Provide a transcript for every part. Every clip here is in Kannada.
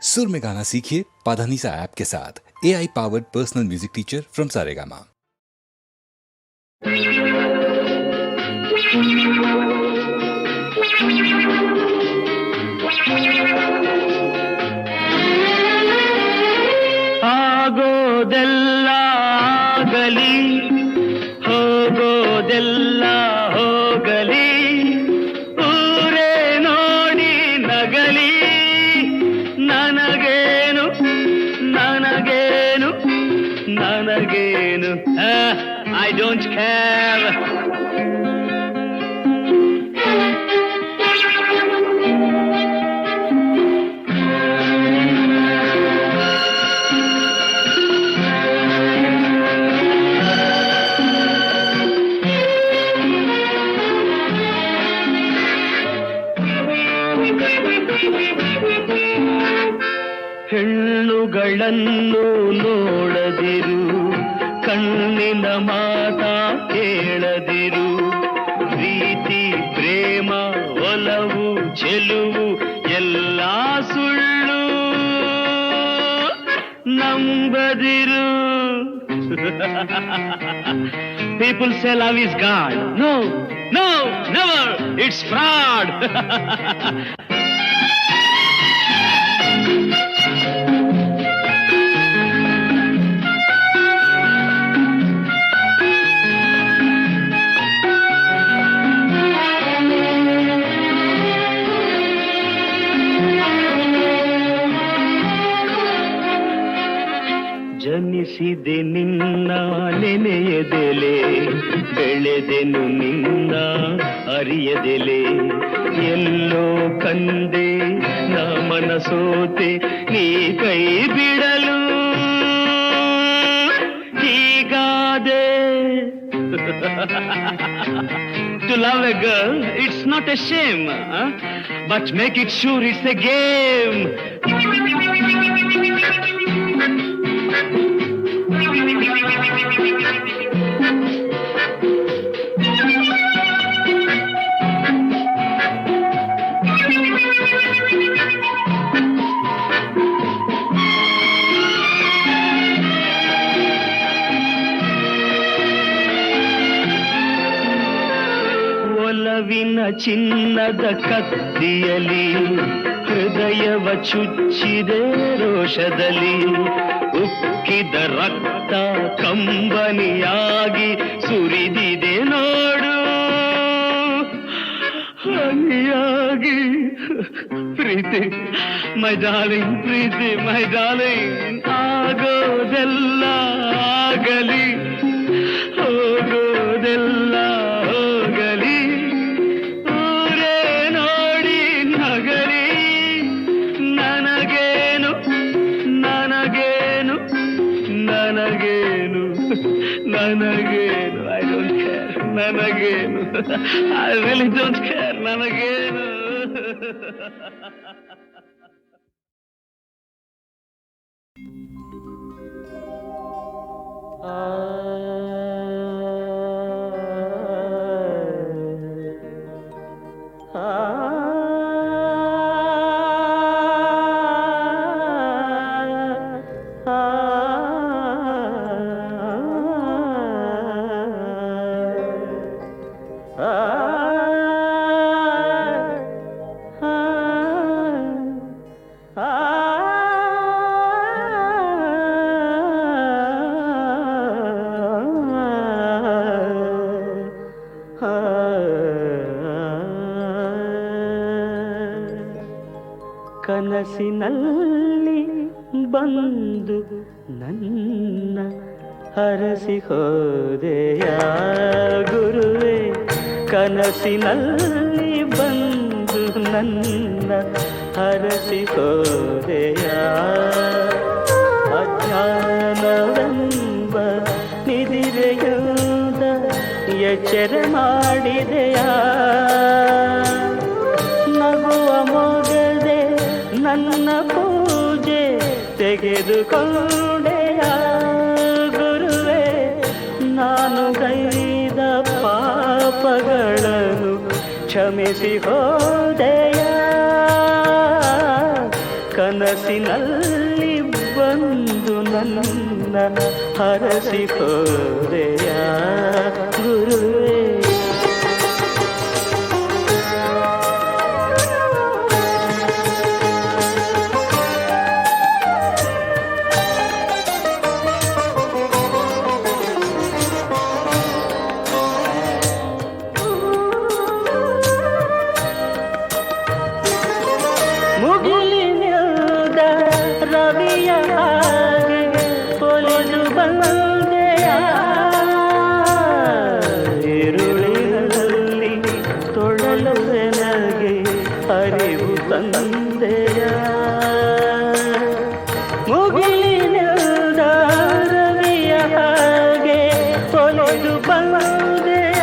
सुर में गाना सीखिए पाधानीसा ऐप के साथ। AI powered personal music teacher from Saregama. ಆಗೋದೆಲ್ಲ ಆಗಲಿ, ಹೋಗೋದೆಲ್ಲ ಹೋಗಲಿ, ಊರೇ ನೋಡಿ ನಗಲಿ, ನನಗೇನು ನನಗೇನು ನನಗೇನು, ಐ ಡೋಂಟ್ ಕೇರ್. ಹೆಣ್ಣುಗಳನ್ನು ನೋಡದಿರು, ಕಣ್ಣಿನ ಮಾತ ಕೇಳದಿರು, ಪ್ರೀತಿ ಪ್ರೇಮ ಒಲವು ಚೆಲುವು ಎಲ್ಲ ಸುಳ್ಳು ನಂಬದಿರು. People say love is God. No, no, never. It's fraud. ಜನಿಸಿದೆ ನಿನ್ನ ನೆನೆಯದೆಲೆ, ಬೆಳೆದೆನು ನಿನ್ನ ಅರಿಯದೆಲೆ, ಎಲ್ಲೋ ಕಂದೆ ನಾ ಮನಸೋತೆ ನೀ ಕೈ ಬಿಡಲು ಹೀಗಾದೆ. To love a girl, it's not a shame, but make it sure it's a game. ಒಲವಿನ ಚಿನ್ನದ ಕತ್ತಿಯಲಿ ಹೃದಯವ ಚುಚ್ಚಿದೆ ರೋಷದಲ್ಲಿ, ಉಕ್ಕಿದ ರಕ್ತ ಕಂಬನಿಯಾಗಿ ಸುರಿದಿದೆ ನೋಡು ಹನಿಯಾಗಿ. ಪ್ರೀತಿ my darling, Preethi my darling, ಆಗೋದೆಲ್ಲ ಆಗಲಿ, ಹೋಗೋದೆಲ್ಲ ಹೋಗಲಿ, ಊರೇ ನೋಡಿ ನಗಲಿ, ನನಗೇನು ನನಗೇನು ನನಗೇನು ನನಗೇನು, ಐ ಡೋಂಟ್ ಕೇರ್, ನನಗೇನು, ಐ ರಿಯಲಿ ಡೋಂಟ್ ಕೇರ್, ನನಗೇನು. ಕನಸಿನಲ್ಲಿ ಬಂದು ನನ್ನ ಹರಸಿ ಹೋದೆಯ ಗುರುವೆ, ಕನಸಿನಲ್ಲಿ ಬಂದು ನನ್ನ ಹರಸಿ ಹೋದೆಯ, ಅಜ್ಞಾನವೆಂಬ ನಿದಿರೆಯುವುದ ಎಚ್ಚರ ಮಾಡಿದೆಯ, ನಗುವ ಮೊಗದೆ ನನ್ನ ಪೂಜೆ ತೆಗೆದುಕೊಂಡೆಯ ಗುರುವೆ, ನಾನು ಗೈದ ಪಾಪಗಳನ್ನು ಕ್ಷಮಿಸಿ ಹೋದೆಯ, ಕನಸಿನಲ್ಲಿ ಬಂದು ನನ್ನ ಹರಸಿ ಹೋದೆಯ ಗುರುವೇ. ತಂದೆಯ ಮುಗಿಲಿನಿಂದ ರವಿಯ ಹಾಗೆ ತೊಳೆದು ಬಂದೆಯ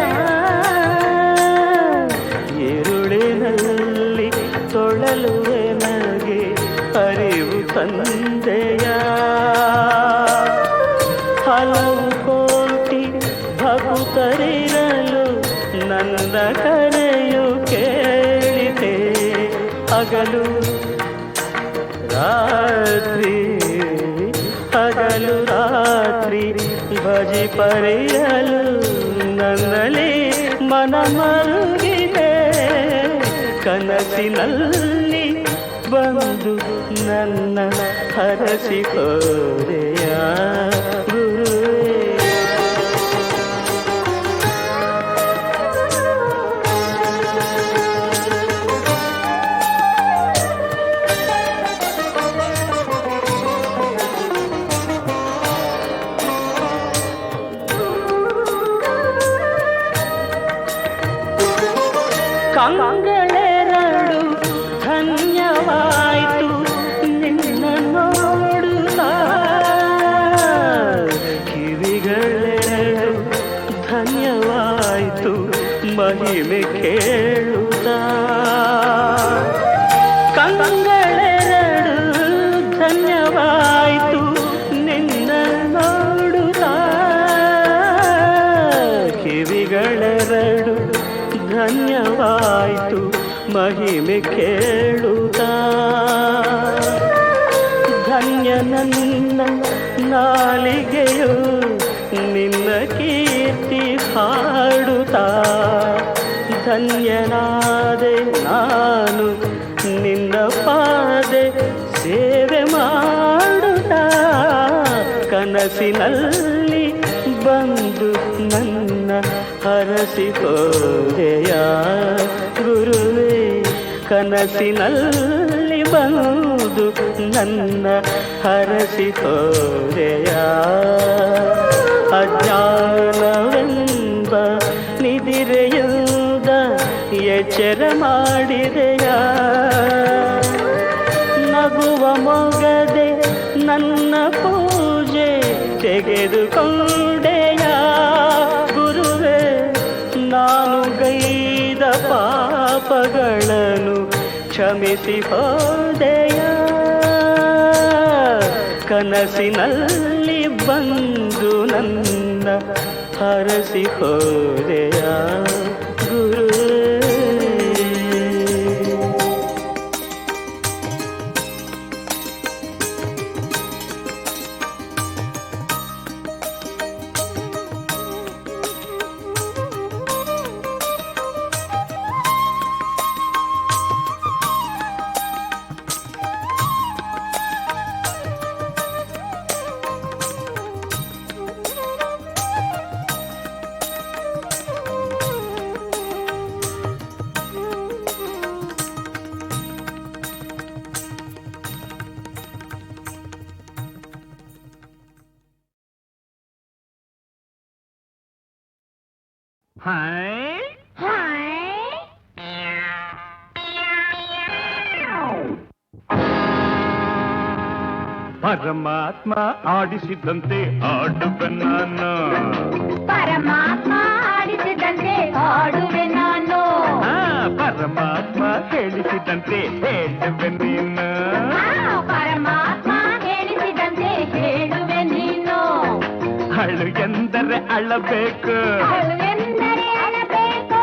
ഇരുಳಿನಲ್ಲಿ ತೊಳಲುವೆ ನನಗೆ ಅರಿವು ತಂದೆಯ ಹಲವು ಕೋಟಿ ಭಕ್ತರಿರಲು ನನ್ನ ಕರೆಯು ಕೇಳಿದೆ ಹಗಲು ರಾತ್ರಿ ಹಗಲು ರಾತ್ರಿ ಭಜಿ ಪರಿಯಲು ನನ್ನಲ್ಲಿ ಮನ ಮರುಗಿದೆ ಕನಸಿನಲ್ಲಿ ಬಂದು ನನ್ನ ಹರಸಿ ಹೋದೆಯ ಗುರುವೇ. ಕಂಗಳೆರಡು ಧನ್ಯವಾಯಿತು ನಿನ್ನ ನೋಡುತ್ತ ಕಿವಿಗಳೆರಡು ಧನ್ಯವಾಯಿತು ಮಹಿಮೆ ಕೇಳುತ್ತ ಕಂಗಳೆರಡು ಧನ್ಯವಾಯಿತು ನಿನ್ನ ನೋಡುತ್ತ ಕಿವಿಗಳೆರಡು ಧನ್ಯವಾಯಿತು ಮಹಿಮೆ ಕೇಳುತ್ತ ಧನ್ಯ ನನ್ನ ನಾಲಿಗೆಯು ನಿನ್ನ ಕೀರ್ತಿ ಹಾಡುತ್ತ ಧನ್ಯನಾದೆ ನಾನು ನಿನ್ನ ಪಾದೆ ಸೇವೆ ಮಾಡುತ್ತ ಕನಸಿನಲ್ಲಿ ಬಂದು ನನ್ನ ಹರಸಿ ಹೋದೆಯ ಗುರುವೇ. ಕನಸಿನಲ್ಲಿ ಬಂದು ನನ್ನ ಹರಸಿ ಹೋದೆಯ ಅಜ್ಞಾನವೆಂಬ ನಿದಿರೆಯುವುದ ಎಚ್ಚರ ಮಾಡಿದೆಯ ನಗುವ ಮೊಗದೆ ನನ್ನ ಪೂಜೆ ತೆಗೆದುಕೊಂಡೆಯ ಗುರುವೇ. ನಾನು ಗೈದ ಪಾಪಗಳನ್ನು ಕ್ಷಮಿಸಿ ಹೋದೆಯ ಕನಸಿನಲ್ಲಿ ಬಂದು ನನ್ನ ಹರಸಿ ಹೋದೆಯ ಗುರುವೇ. ಪರಮಾತ್ಮ ಆಡಿಸಿದಂತೆ ಆಡುವೆ ನಾನು. ಪರಮಾತ್ಮ ಆಡಿಸಿದಂತೆ ಆಡುವೆ ನಾನು. ಪರಮಾತ್ಮ ಹೇಳಿಸಿದಂತೆ ಹೇಳುವೆ ನೀನು. ಪರಮಾತ್ಮ ಹೇಳಿಸಿದಂತೆ ಹೇಳುವೆ ನೀನು. ಅಳು ಎಂದರೆ ಅಳಬೇಕು, ಅಳು ಎಂದರೆ ಅಳಬೇಕು.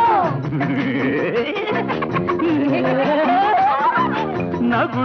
ನಗು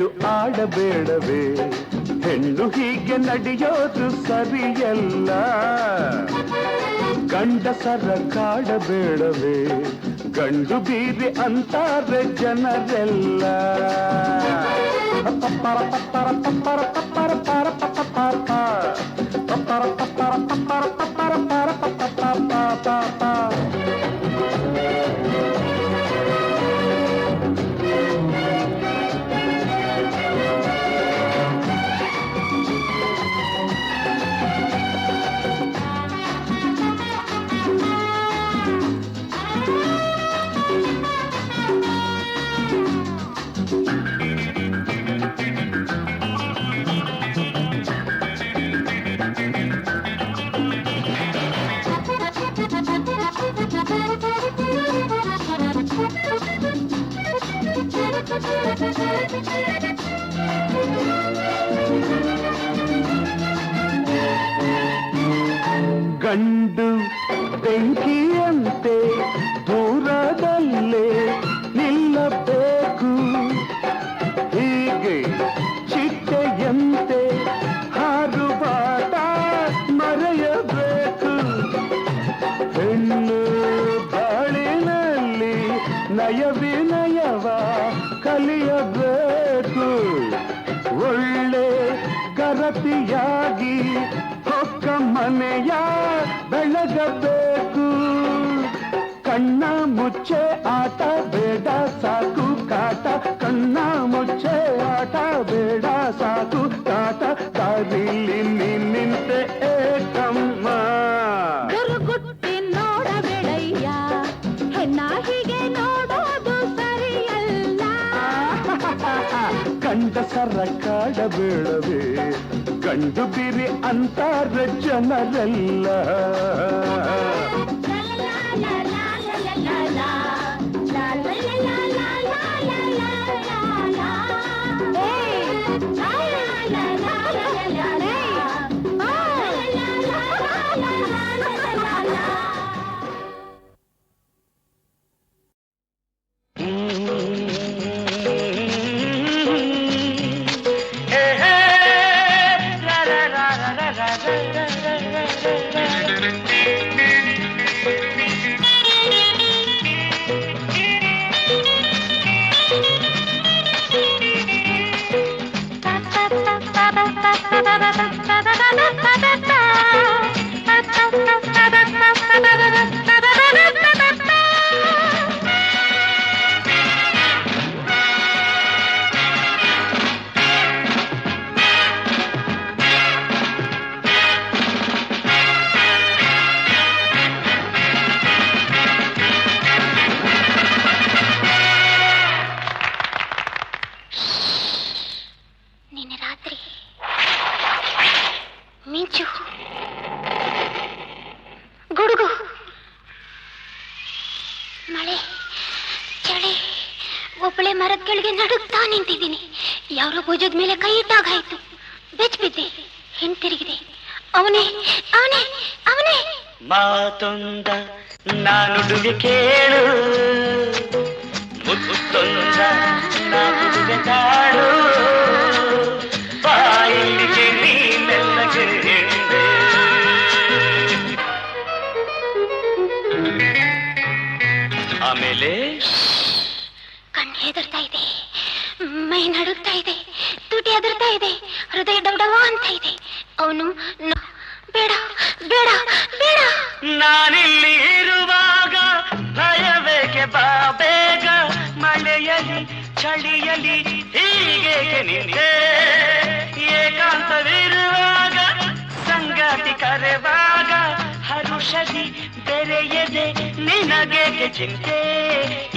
ಬಿಟ್ಟು ಆಡಬೇಡವೇ ಹೆಣ್ಣು ಹೀಗೆ ನಡೆಯೋದು ಸರಿಯಲ್ಲ ಗಂಡಸರ ಕಾಡಬೇಡವೇ ಗಂಡು ಬೀರಿ ಅಂತಾರೆ ಜನರೆಲ್ಲ ಪಪ್ಪರ ಪಪ್ಪರ ಪಪ್ಪರ ಪಪ್ಪರ ಪರ ಪಪ್ಪರ ಪಪ್ಪರ ಪಪ್ಪರ ಪಪ್ಪರ ಪಪ್ಪರ ಪರ ಪಪ್ಪ ಗಂಡು ಬೆಂಕಿಯಂತೆ ದೂರದಲ್ಲೇ ನಿಲ್ಲಬೇಕು ಹೀಗೆ ಚಿಟ್ಟೆಯಂತೆ ಹಾರುವಾಟ ಮರೆಯಬೇಕು ಹೆಣ್ಣು ಬಾಳಿನಲ್ಲಿ ನಯವಿನಯವ ಕಲಿಯಬೇಕು ಒಳ್ಳೆ ಗರತಿಯಾಗಿ ಹೊಕ್ಕ ಮನೆಯ ಬೆಳಗಬೇಕು ಕಣ್ಣ ಮುಚ್ಚೆ ಆಟ ಬೇಡ ಸಾಕು ಕಾಟ ಕಣ್ಣ ಮುಚ್ಚೆ ಆಟ ಬೇಡ ಸಾಕು ಕಾಟ ದಾರಿಲಿ ನಿಂತೆ ಏಕಮ್ಮ ಗುರುಗುಟ್ಟಿ ನೋಡಬೇಡಯ್ಯ ಹೆಣ್ಣ ಹೀಗೆ ನೋಡೋದು ಸರಿಯಲ್ಲ ಗಂಡಸರ ಕಾಡಬೇಡವೇ ಗಂಡು ಬಿರಿ ಅಂತಾರ ಜನರೆಲ್ಲ ಒಬ್ಬಳೆ ಮರದ ಕೆಳಗೆ ನಡುಗ್ತಾ ನಿಂತಿದ್ದೀನಿ. ಯಾರೋ ಭುಜದ ಮೇಲೆ ಕೈ ಇಟ್ಟಾಗಾಯ್ತು. ಬೆಚ್ಚಿಬಿದ್ದೆ, ಹಿಂತಿರುಗಿದೆ. ಅವನೇ ಅವನೇ ಅವನೇ. ಮಾತೊಂದ ನಾನುಡುಗೆ ಕೇಳು, ಮುತ್ತೊಂದ ನಾನುಡುಗೆ ತಾಳು, ಬಾಯಿಗೆ ನೀನೆಲ್ಲಗೆ ಹಿಂದೆ. ಆಮೇಲೆ ಕಣ್ಣು ಹೆದರ್ತಾ ಇದೆ, ಮೈ ನಡುಗ್ತಾ ಇದೆ, ತುಟಿ ಅದರ್ತಾ ಇದೆ, ಹೃದಯ ಡೌಡವ ಅಂತ ಇದೆ. ಅವನು ಬೇಡ ಬೇಡ ಬೇಡ, ನಾನಿಲ್ಲಿ ಇರುವಾಗ ಭಯವೇಕೆ, ಬಾ ಬೇಗ. ಮಳೆಯಲಿ ಚಳಿಯಲಿ ಹೀಗೆ ನಿಂತೆ, ಏಕಾಂತವಿರುವಾಗ ಸಂಗಾತಿ ಕರೆವಾಗ ಹರುಷದಿ ಬೆರೆಯದೆ ನಿನಗೇಕೆ ಚಿಂತೆ.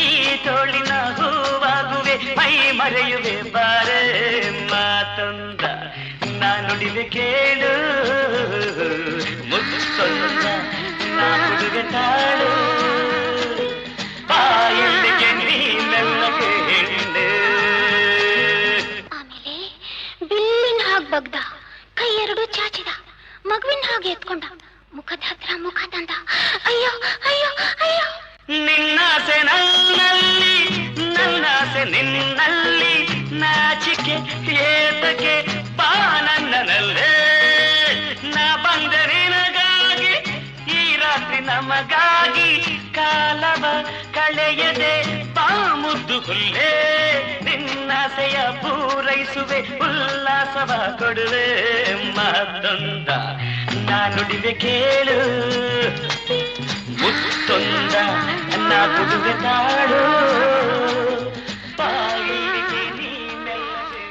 ಈ ತೋಳಿನ ಹೂವಾಗುವೆ, ಮೈ ಮರೆಯುವೆ, ಬಾರೆ. ಮಾತೊಂದ ನಾನುಡಿವೆ ಕೇಳು, ಮುತ್ತೊಂದ ನಾನುಡುವೆ ತಾಳು, ಬಾಯಿಗೆ ನೀನೆಲ್ಲಗೆ ಹಿಂದೆ. ಆಮೇಲೆ ಬಿಲ್ಲಿನ ಹಾಗೆ ಬಗ್ದ, ಕೈ ಎರಡು ಚಾಚಿದ, ಮಗುವಿನ ಹಾಗೆ ಎತ್ಕೊಂಡ, ಮುಖದ ಹತ್ರ ಮುಖ ತಂದ. ಅಯ್ಯೋ ಅಯ್ಯೋ ಅಯ್ಯೋ. ನಿನ್ನಾಸೆ ನನ್ನಲ್ಲಿ, ನನ್ನಾಸೆ ನಿನ್ನಲ್ಲಿ, ನಾಚಿಕೆ ಏತಕ್ಕೆ ಬಾ ನನ್ನನಲ್ಲೇ ನಾ ಬಂದೆ ನಿನಗಾಗಿ ಈ ರಾತ್ರಿ ನಮಗಾಗಿ ಕಾಲವ ಕಳೆಯದೆ ಬಾ ಮುದ್ದು ಹುಲ್ಲೇ ನಿನ್ನಾಸೆಯ ಪೂರೈಸುವೆ ಉಲ್ಲಾಸವ ಕೊಡುವೆ ಮಾತೊಂದ ನಾನುಡಿವೆ ಕೇಳು ಮುತ್ತೊಂದ ನಾ ಕೊಡುವೆ ತಾಳು ಬಾಯಿಗೆ ನೀನೆಲ್ಲದೆ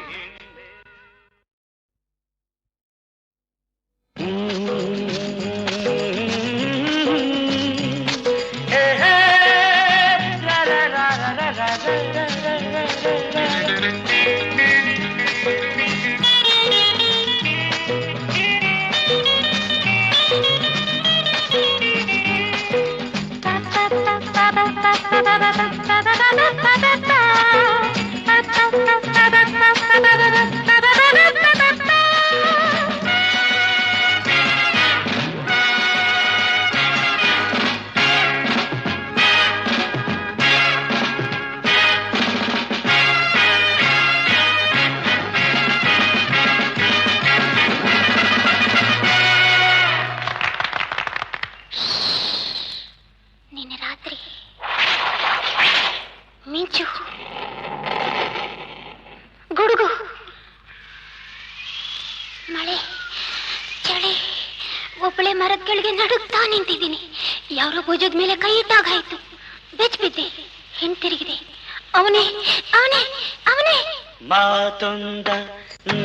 ಹೇ ಹೇ ರಾ ರಾ ರಾ ರಾ ರಾ ರಾ ನಿನ್ನೆ ರಾತ್ರಿ ಮಿಂಚು ಗುಡುಗು ಮಳೆ ಚಳಿ ಒಬ್ಬಳೆ ಮರದ ಕೆಳಗೆ ನಡುಗ್ತಾ ನಿಂತಿದ್ದೀನಿ. ಯಾರೋ ಭುಜದ ಮೇಲೆ ಕೈ ಇಟ್ಟಾಗಾಯ್ತು. ಬೆಚ್ಚ ಬಿದ್ದೆ, ಹಿಂತಿರುಗಿದೆ. ಅವನೇ ಅವನೇ ಅವನೇ ಮಾತೊಂದ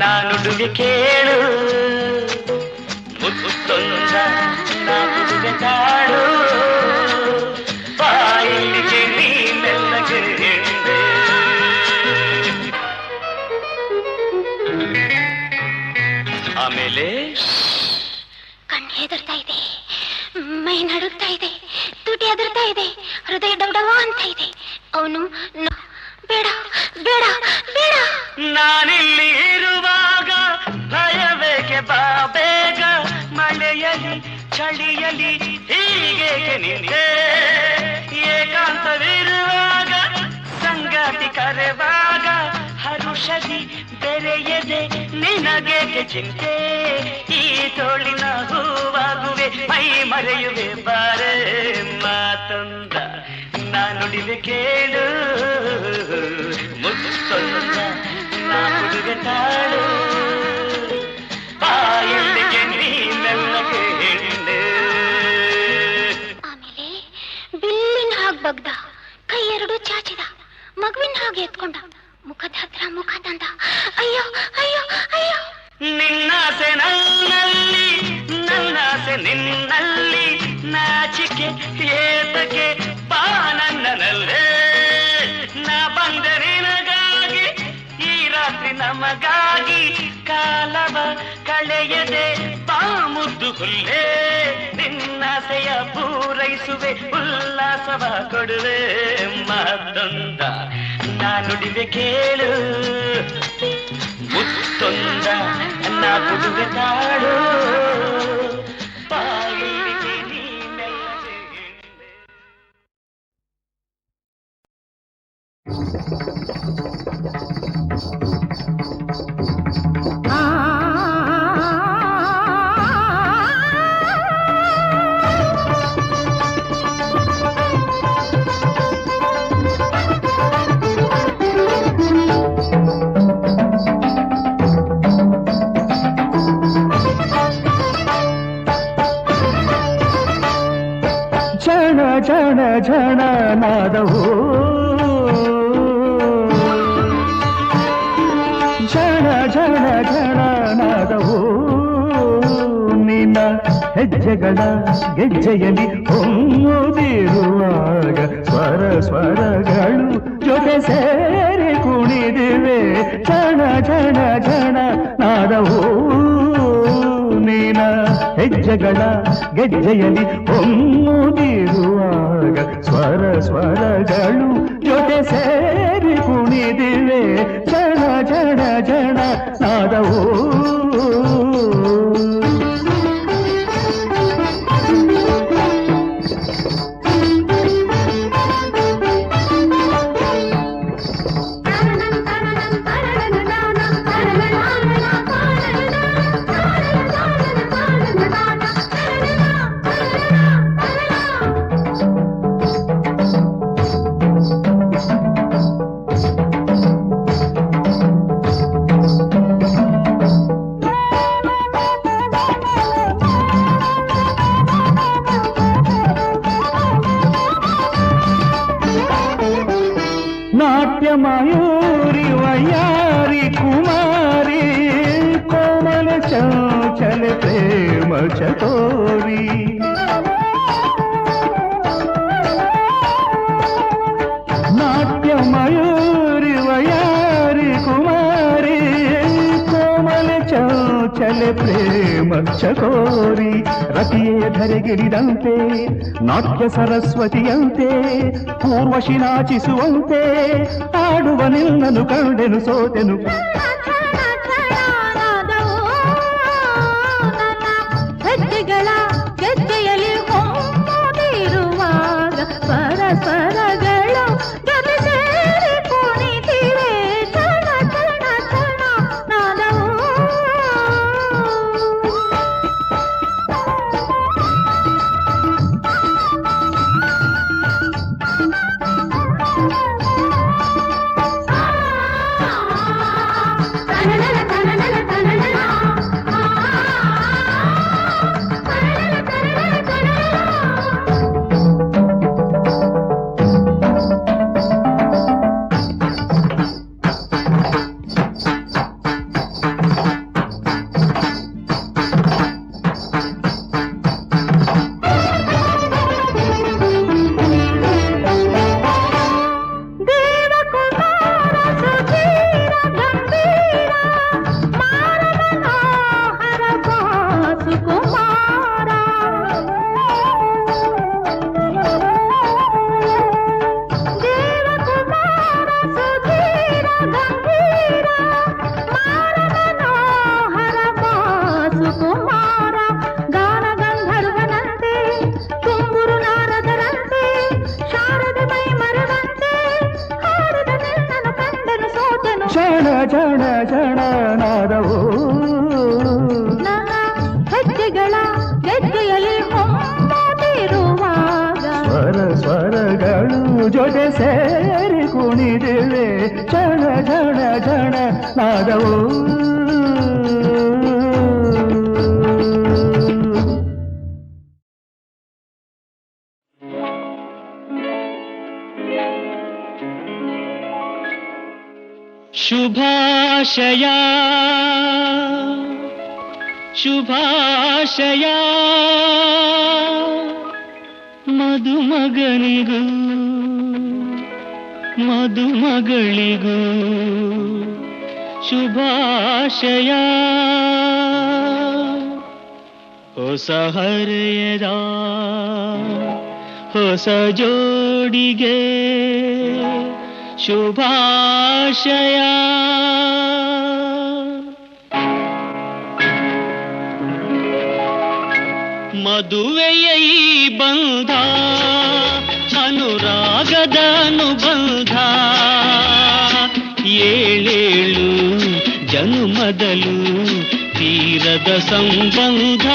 ನಾನುಡುವೆ ಕೇಳು ಮುತ್ತೊಂದ ನಾ ಕೊಡುವೆ ತಾಳು ಬಾಯಿಗೆ ನೀನೆಲ್ಲಗೆ ಹಿಂದೆ ಆಮೇಲೆ ಕಣ್ಣು ಹೆದರ್ತಾ ಇದೆ, ಮೈ ನಡುಗ್ತಾ ಇದೆ, ತುಟಿ ಅದರ್ತಾ ಇದೆ, ಹೃದಯ ಡೌಡವ ಅಂತ ಇದೆ. ಅವನು ಬೇಡ ಬೇಡ ಬೇಡ. ನಾನಿಲ್ಲಿ ಇರುವಾಗ ಭಯಬೇಕೆ ಬಾ ಬೇಗ ಮಳೆಯಲಿ ಚಳಿಯಲಿ ಹೀಗೆ ನಿಂದೆ ಏಕಾಂತವಿರುವಾಗ ಸಂಗಾತಿ ಕರೆವಾಗ ಹರುಷದಿ ಬೆರೆಯದೆ ನಿನಗೇಕೆ ಚಿಂತೆ ಈ ತೋಳಿನ ಹೂವಾಗುವೆ ಮೈ ಮರೆಯುವೆ ಬಾರೆ ಮಾತೊಂದ ನಾನುಡಿವೆ ಕೇಳು ಮುತ್ತೊಂದ ನಾ ಕೊಡುವೆ ತಾಳು ಬಾಯಿಗೆ ನೀನೆಲ್ಲಗೆ ಹಿಂದೆ. ಆಮೇಲೆ ಬಿಲ್ಲಿನ ಹಾಗೆ ಬಗ್ದ, ಕೈ ಎರಡು ಚಾಚಿದ, ಮಗುವಿನ ಹಾಗೆ ಎತ್ಕೊಂಡ, ಮುಖದ ಹತ್ರ ಮುಖ ತಂದ. ಅಯ್ಯೋ ಅಯ್ಯೋ ಅಯ್ಯೋ. ನಿನ್ನಾಸೆ ನನ್ನಲ್ಲಿ ನನ್ನಾಸೆ ನಿನ್ನಲ್ಲಿ ನಾಚಿಕೆ ಏತಕ್ಕೆ ಬಾ ನನ್ನನಲ್ಲೇ ನಾ ಬಂದೆ ನಿನಗಾಗಿ ಈ ರಾತ್ರಿ ನಮಗಾಗಿ ಕಾಲವ ಕಳೆಯದೆ ಬಾ ಮುದ್ದು ಹುಲ್ಲೇ ನಿನ್ನಾಸೆಯ ಪೂರೈಸುವೆ ಉಲ್ಲಾಸವ ಕೊಡುವೆ ಮಾತೊಂದ ನಾನುಡಿವೆ ಕೇಳು ಮುತ್ತೊಂದ ನಾ ಕೊಡುವೆ ತಾಳು ಬಾಯಿಗೆ ನೀನೆಲ್ಲದೆ ಹಿಂದೆ. ಝಣ ಝಣ ಝಣ ನಾದವು ಝಣ ಝಣ ಝಣ ನಾದವು ನಿನ್ನ ಹೆಜ್ಜೆಗಳ ಗೆಜ್ಜೆಯಲ್ಲಿ ಹೊಮ್ಮುತ್ತಿರುವಾಗ ಸ್ವರ ಸ್ವರಗಳು ಜೊತೆ ಸೇರಿ ಕುಣಿದಿವೆ ಝಣ ಝಣ ಝಣ ನಾದವು ನೀನ ಹೆಜ್ಜೆಗಳ ಗೆಜ್ಜೆಯಲ್ಲಿ ಹೊಮ್ಮುತ್ತಿರುವಾಗ ಸ್ವರ ಸ್ವರಗಳು ಜೊತೆ ಸೇರಿ ಕುಣಿದಿವೆ ಜನ ಜನ ಜನ ನಾದವು ಮಯೂರಿ ವಯ್ಯಾರಿ ಕುಮಾರಿ ಕೋಮಲ ಚಂಚಲ ಪ್ರೇಮ ಚಕೋರಿ ನಾಟ್ಯ ಮಯೂರಿ ವಯ್ಯಾರಿ ಕುಮಾರಿ ಕೋಮಲ ಚಂಚಲ ಪ್ರೇಮ ಚಕೋರಿ ರತಿಯೇ ಧರೆಗಿಳಿದಂತೆ ನಾಟ್ಯ ಸರಸ್ವತಿಯಂತೆ ಪೂರ್ವಶಿ ನಾಚಿಸುವಂತೆ ಆಡುವ ನಿನ್ನನು ಕಂಡೆನು ಸೋತೆನು ಹೆಜ್ಜೆಗಳ ಗೆಜ್ಜೆಯಲ್ಲಿ ಹೊಮ್ಮಿರುವಾಗ ಸ್ವರ ಸ್ವರಗಳು ಜೊತೆ ಸೇರಿ ಕುಣಿತಿವೆ ಚಣ ಚಣ ಚಣ ನಾದವು ಜಣ ಜಣ ಜಣ ನಾದವು ನನ್ನ ಹೆಜ್ಜೆಗಳ ಗೆಜ್ಜೆಯಲ್ಲಿ ಹೊಮ್ಮಿರುವಾಗ ಸ್ವರ ಸ್ವರಗಳು ಜೊತೆ ಸೇರಿ ಕುಣಿದಿವೆ ಜಣ ಜಣ ಜಣ ನಾದವು ಶುಭಾಶಯ ಶುಭಾಶಯ ಮದುಮಗನಿಗೂ ಮದುಮಗಳಿಗೂ ಶುಭಾಶಯ ಹೊಸ ಹರೆಯದ ಹೊಸ ಜೋಡಿಗೆ ಶುಭಾಶಯ ಮದುವೆಯ ಈ ಬಂಧ ಅನುರಾಗದ ಅನುಬಂಧ ಏಳೇಳು ಜನುಮದಲು ತೀರದ ಸಂಬಂಧ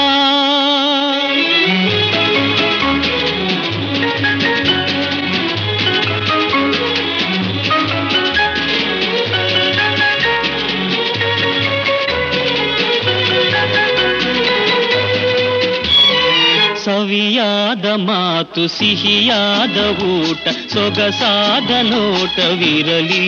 ಸವಿಯಾದ ಮಾತು ಸಿಹಿಯಾದ ಊಟ ಸೊಗಸಾದ ನೋಟವಿರಲಿ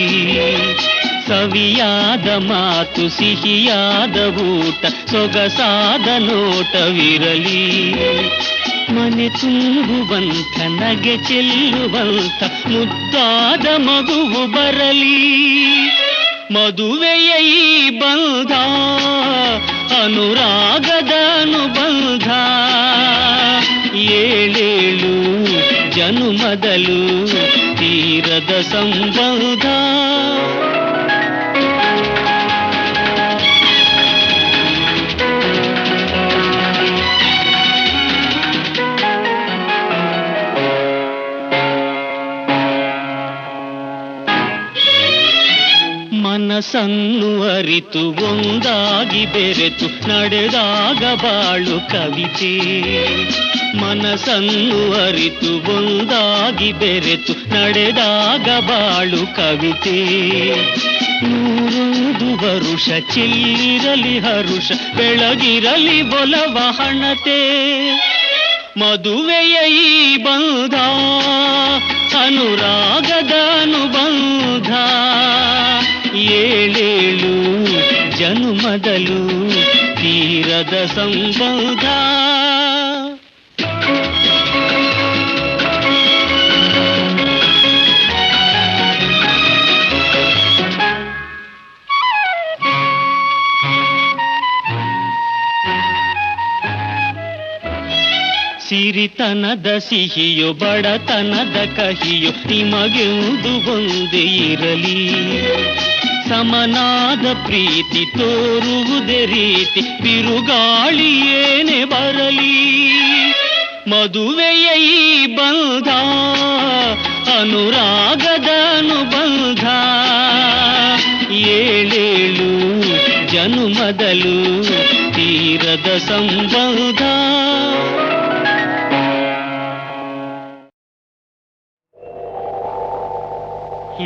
ಸವಿಯಾದ ಮಾತು ಸಿಹಿಯಾದ ಊಟ ಸೊಗಸಾದ ನೋಟವಿರಲಿ ಮನೆ ತುಂಬುವಂಥ ನಗೆ ಚೆಲ್ಲುವಂಥ ಮುದ್ದಾದ ಮಗುವು ಬರಲಿ ಮದುವೆಯ ಈ ಬಂಧ ಅನುರಾಗದ ಅನುಬಂಧ ಏಳೇಳು ಜನುಮದಲು ತೀರದ ಸಂಬಂಧ ಮನಸ್ಸನ್ನು ಅರಿತು ಒಂದಾಗಿ ಬೆರೆತು ನಡೆದಾಗ ಬಾಳು ಕವಿತೆ ಮನಸ್ಸನ್ನು ಅರಿತು ಒಂದಾಗಿ ಬೆರೆತು ನಡೆದಾಗ ಬಾಳು ಕವಿತೆ ನೂರೊಂದು ವರುಷ ಚೆಲ್ಲಿರಲಿ ಹರುಷ ಬೆಳಗಿರಲಿ ಬೊಲವ ಹಣತೆ ಮದುವೆಯ ಈ ಬಂಧ ಅನುರಾಗದ ಅನುಬಂಧ ಏಳೇಳು ಜನುಮದಲು ತೀರದ ಸಂಬಂಧ ಸಿರಿತನದ ಸಿಹಿಯೋ ಬಡತನದ ಕಹಿಯೋ ನಿಮಗೆಂದು ಒಂದೇ ಇರಲಿ ಸಮನಾದ ಪ್ರೀತಿ ತೋರುವುದೇ ರೀತಿ ಬಿರುಗಾಳಿ ಏನೇ ಬರಲಿ ಮದುವೆಯ ಈ ಬಂಧ ಅನುರಾಗದ ಅನುಬಂಧ ಏಳೇಳು ಜನುಮದಲು ತೀರದ ಸಂಬಂಧ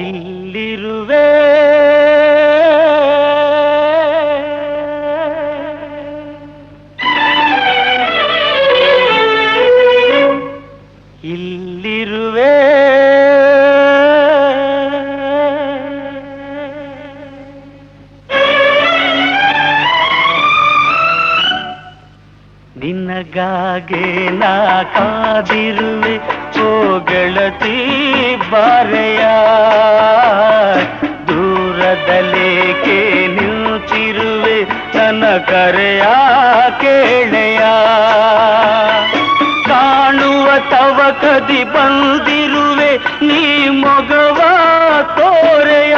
ಇಲ್ಲಿರುವೆ ಇಲ್ಲಿರುವೆ ನಿನಗಾಗೆ ನಾ ಕಾದಿರುವೆ ಓ ಗೆಳತಿ ಬಾರೆಯ ದೂರದಲೇಕೆ ನಿಂತಿರುವೆ ನನ್ನ ಕರೆಯ ಕೇಳೆಯ ಕಾಣುವ ತವಕದಿ ಬಂದಿರುವೆ ನೀ ಮೊಗವ ತೋರೆಯ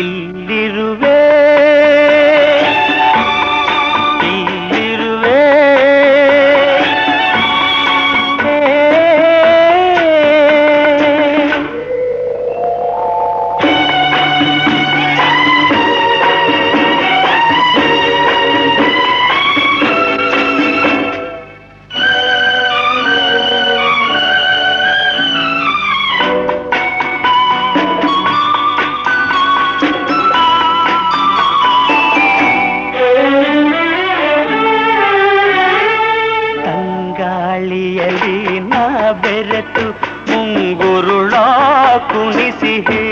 ಇಲ್ಲಿರುವೆ ಬೆರೆತು ಮುಂಗುರುಳ ಕುಣಿಸಿಹೇ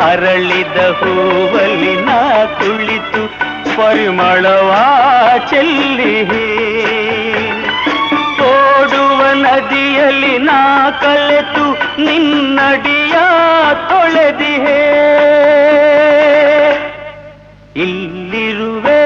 ಅರಳಿದ ಹೂವಲ್ಲಿ ನಾ ಕುಳಿತು ಪರಿಮಳವ ಚೆಲ್ಲಿಹೇ ಓಡುವ ನದಿಯಲ್ಲಿ ನಾ ಕಲೆತು ನಿನ್ನಡಿಯ ತೊಳೆದಿಹೇ ಇಲ್ಲಿರುವೆ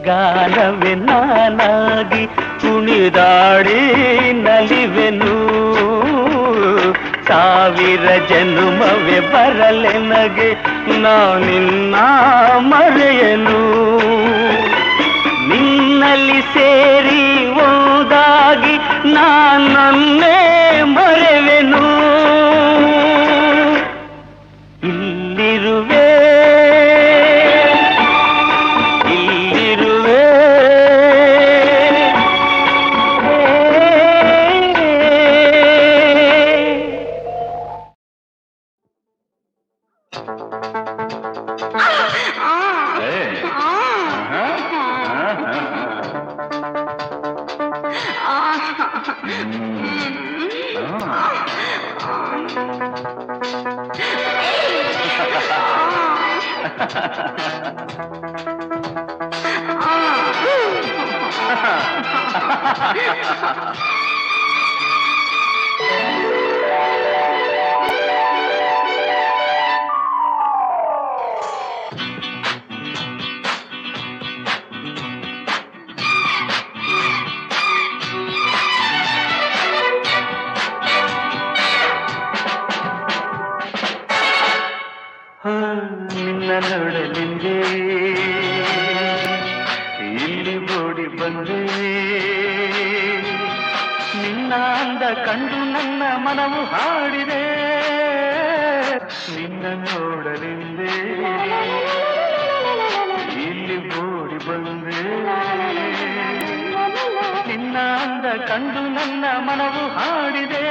ಗಾನವೆ ನಾನಾಗಿ ಕುಣಿದಾಡಿ ನಲಿವೆನು ಸಾವಿರ ಜನುಮವೆ ಬರಲೆನಗೆ ನಾನಿನ್ನ ಮರೆಯನು ನಿನ್ನಲ್ಲಿ ಸೇರಿ ಒಂದಾಗಿ ನಾನನ್ನೇ ಮರೆವೆನು ಇಲ್ಲಿರುವೆ ನಿನ್ನ ನೋಡಲೆಂದೇ ಇಲ್ಲಿ ಓಡಿ ಬಂದೆ, ನಿನ್ನ ಅಂದ ಕಂಡು ನನ್ನ ಮನವು ಹಾಡಿದೆ, ನಿನ್ನ ನೋಡಲೆಂದೇ ಇಲ್ಲಿ ಓಡಿ ಬಂದೆ, ನಿನ್ನ ಅಂದ ಕಂಡು ನನ್ನ ಮನವು ಹಾಡಿದೆ,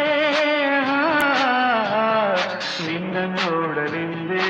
ನಿನ್ನ ನೋಡಲೆಂದೇ.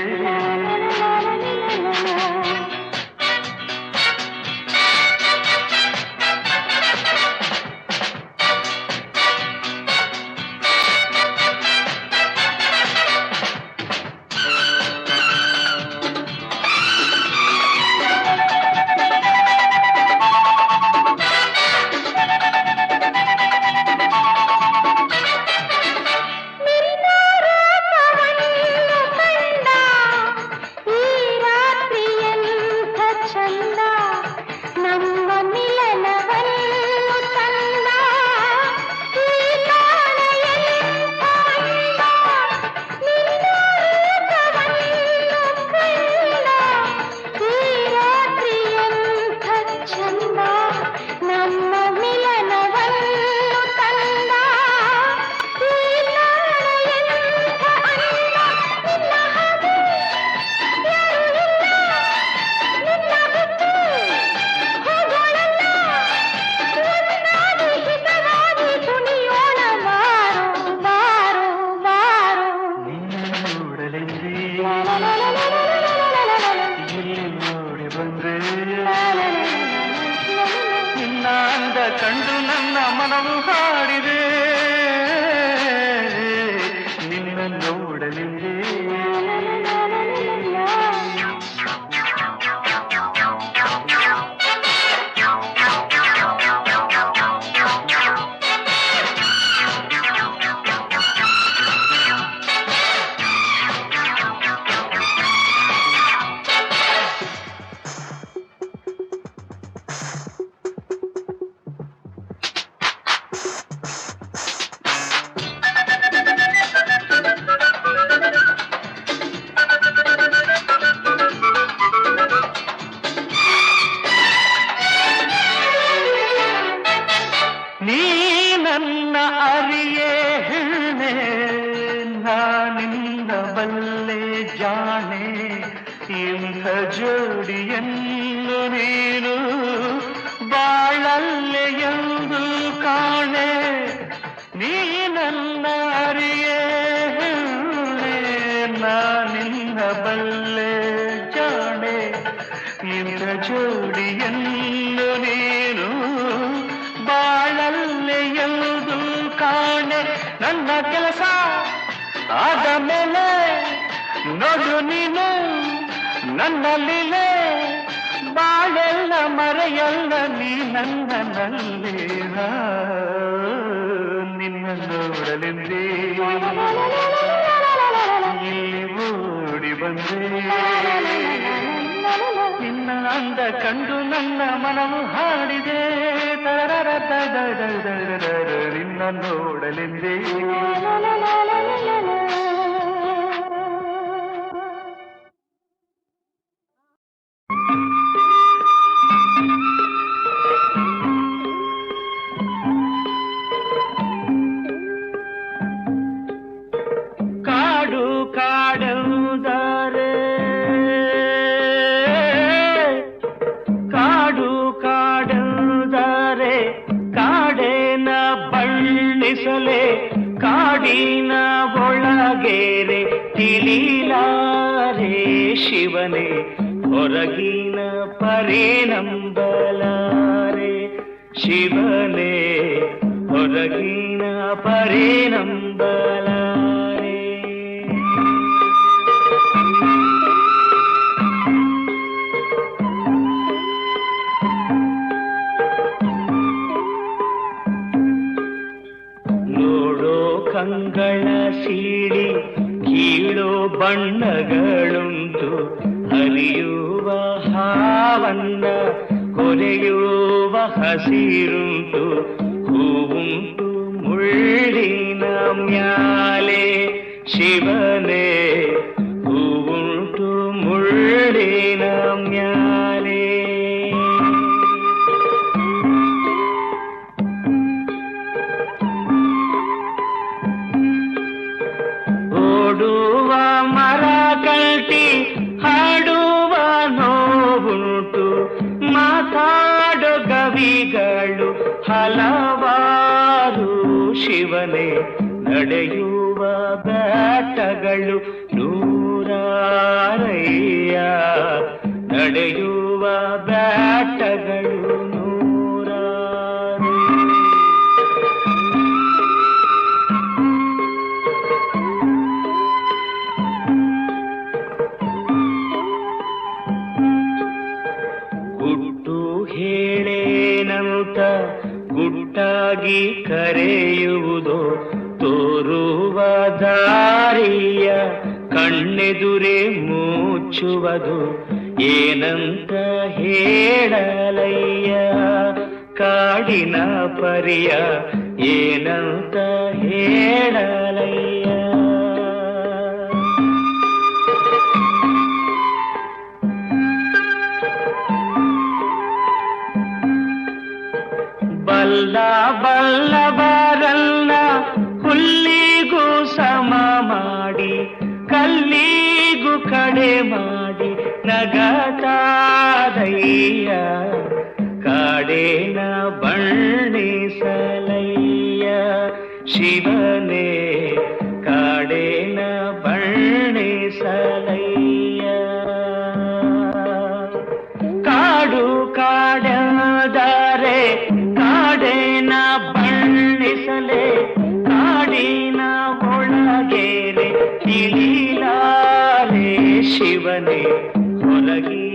ಕಂಡು ನನ್ನ ಮನವು ಹಾಡಿದೆ, ನಿನ್ನ ನೋಡಲೆಂದೇ. ಜಾಣೆ ಇಂಥ ಜೋಡಿಯನ್ನು ನೀನು ಬಾಳಲ್ಲೆ ಎಂದು ಕಾಣೆ, ನೀ ನನ್ನ ಅರಿಯೇ ನಾನಿನ್ನ ಬಲ್ಲೆ ಜಾಣೆ, ಇಂಥ ಜೋಡಿಯನ್ನು ನೀನು ಬಾಳಲ್ಲೆ ಎಂದು ಕಾಣೆ. ನನ್ನ ಕೆಲಸ ಆದ ಮೇಲೆ ನೋಡು ನೀನು ನನ್ನ ಲೀಲೆ, ಬಾಳೆಲ್ಲ ಮರೆಯಲ್ಲ ನೀ ನನ್ನಲ್ಲೇ, ನಿನ್ನ ನೋಡಲೆಂದೇ ಇಲ್ಲಿ ಓಡಿ ಬಂದೆ, ನಿನ್ನ ಅಂದ ಕಂಡು ನನ್ನ ಮನವು ಹಾಡಿದೆ, ನಿನ್ನ ನೋಡಲೆಂದೇ. ಕಾಡು ಕಾಡುವುದರೆ ಕಾಡು ಕಾಡುವುದರೆ ಕಾಡೇನ ಬಳ್ಳಿಸಲೆ, ಕಾಡಿನ ಒಳಗೇರೆ ತಿಳಿಲಾರೆ ಶಿವನೇ, ಹೊರಗಿನ ಪರಿನಂಬಲಾರೆ ಶಿವನೇ, ಹೊರಗಿನ ಪರಿನಂಬಲಾರೆ. ನೋಡೋ ಕಂಗಳ ಸೀಳಿ ಕೀಳೋ ಬಣ್ಣಗಳುಂಟು, ಹರಿಯುವ ಹಾವನ್ನ ಕೊರೆಯುವ ಹಸಿರುಂಟು, ಹೂವುಂಟು ಮುಳ್ಳಿನ ಮ್ಯಾಲೆ ಶಿವನೇ, ಹೂವುಂಟು ಹಲವಾರು ಶಿವನೇ ನಡೆಯುವ ಬೆಟ್ಟಗಳು ನೂರಾರಯ್ಯ, ನಡೆಯುವ ಬೆಟ್ಟಗಳು ನೂರಾರು. ಗುಟ್ಟು ಹೇಳೇನಂತ ಗುಟ್ಟಾಗಿ ಕರೆಯುವುದು, ತೋರುವ ದಾರಿಯ ಕಣ್ಣೆದುರೇ ಮುಚ್ಚುವುದು, ಏನಂತ ಹೇಳಲಯ್ಯ ಕಾಡಿನ ಪರಿಯ, ಏನಂತ ಹೇಳಲಯ್ಯ. ಬಲ್ಲ ಬಲ್ಲವರಲ್ಲ ಹುಲ್ಲಿಗೂ ಸಮ ಮಾಡಿ, ಕಲ್ಲಿಗೂ ಕಡೆ ಮಾಡಿ ನಗತಾದಯ್ಯ, ಕಾಡೇನ ಬಣ್ಣಿಸಲಯ್ಯ ಶಿವನೇ, ಕಾಡೇನ ಬಣ್ಣಿಸಲಯ್ಯ. ಕಾಡು ಕಾಡದರೆ ಕಾಡೇನ ಬಣ್ಣಿಸಲೇ, ಕಾಡಿನ ಒಳಗೇನೆ ತಿಳಿಲಾರೆ ಶಿವನೇ, ಹೊರಗಿ